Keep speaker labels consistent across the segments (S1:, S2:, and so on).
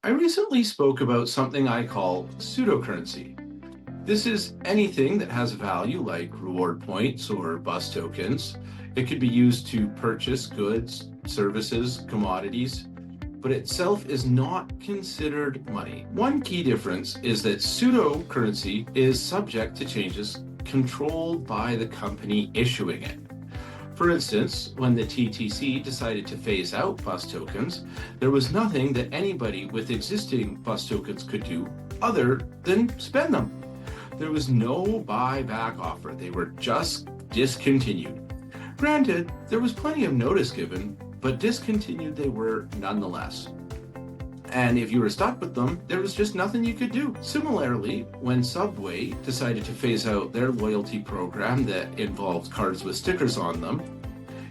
S1: I recently spoke about something I call pseudocurrency. This is anything that has value like reward points or bus tokens. It could be used to purchase goods, services, commodities, but itself is not considered money. One key difference is that pseudocurrency is subject to changes controlled by the company issuing it. For instance, when the TTC decided to phase out bus tokens, there was nothing that anybody with existing bus tokens could do other than spend them. There was no buyback offer. They were just discontinued. Granted, there was plenty of notice given, but discontinued they were nonetheless. And if you were stuck with them, there was just nothing you could do. Similarly, when Subway decided to phase out their loyalty program that involved cards with stickers on them,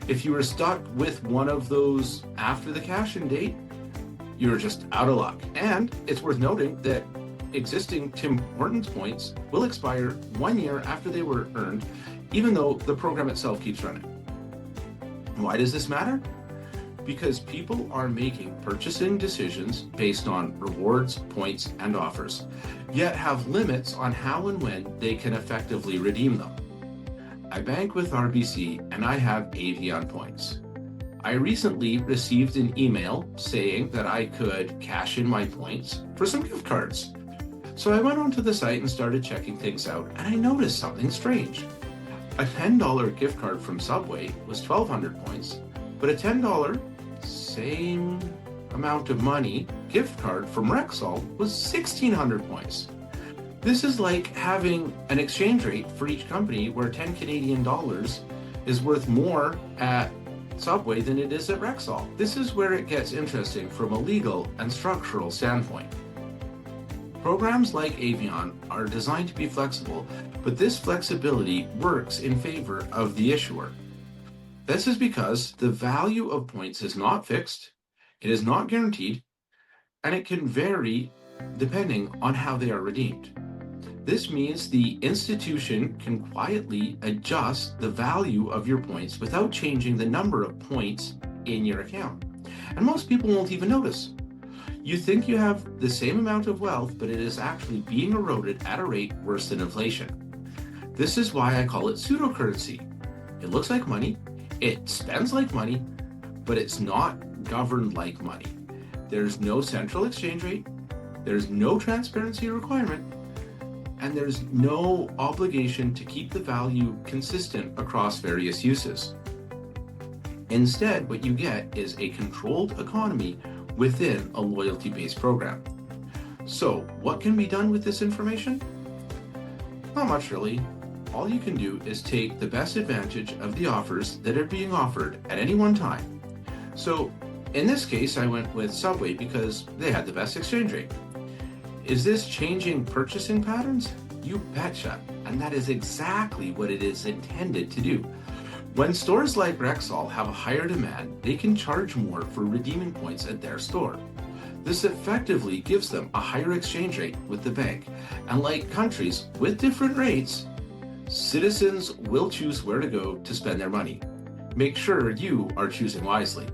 S1: if you were stuck with one of those after the cash-in date, you were just out of luck. And it's worth noting that existing Tim Hortons points will expire 1 year after they were earned, even though the program itself keeps running. Why does this matter? Because people are making purchasing decisions based on rewards, points, and offers, yet have limits on how and when they can effectively redeem them. I bank with RBC and I have Avion points. I recently received an email saying that I could cash in my points for some gift cards. So I went onto the site and started checking things out, and I noticed something strange. A $10 gift card from Subway was 1,200 points, but a $10 same amount of money gift card from Rexall was 1,600 points. This is like having an exchange rate for each company where 10 Canadian dollars is worth more at Subway than it is at Rexall. This is where it gets interesting from a legal and structural standpoint. Programs like Avion are designed to be flexible, but this flexibility works in favor of the issuer. This is because the value of points is not fixed, it is not guaranteed, and it can vary depending on how they are redeemed. This means the institution can quietly adjust the value of your points without changing the number of points in your account. And most people won't even notice. You think you have the same amount of wealth, but it is actually being eroded at a rate worse than inflation. This is why I call it pseudocurrency. It looks like money, it spends like money, but it's not governed like money. There's no central exchange rate, there's no transparency requirement, and there's no obligation to keep the value consistent across various uses. Instead, what you get is a controlled economy within a loyalty-based program. So, what can be done with this information? Not much really. All you can do is take the best advantage of the offers that are being offered at any one time. So, in this case, I went with Subway because they had the best exchange rate. Is this changing purchasing patterns? You betcha, and that is exactly what it is intended to do. When stores like Rexall have a higher demand, they can charge more for redeeming points at their store. This effectively gives them a higher exchange rate with the bank, and like countries with different rates, citizens will choose where to go to spend their money. Make sure you are choosing wisely.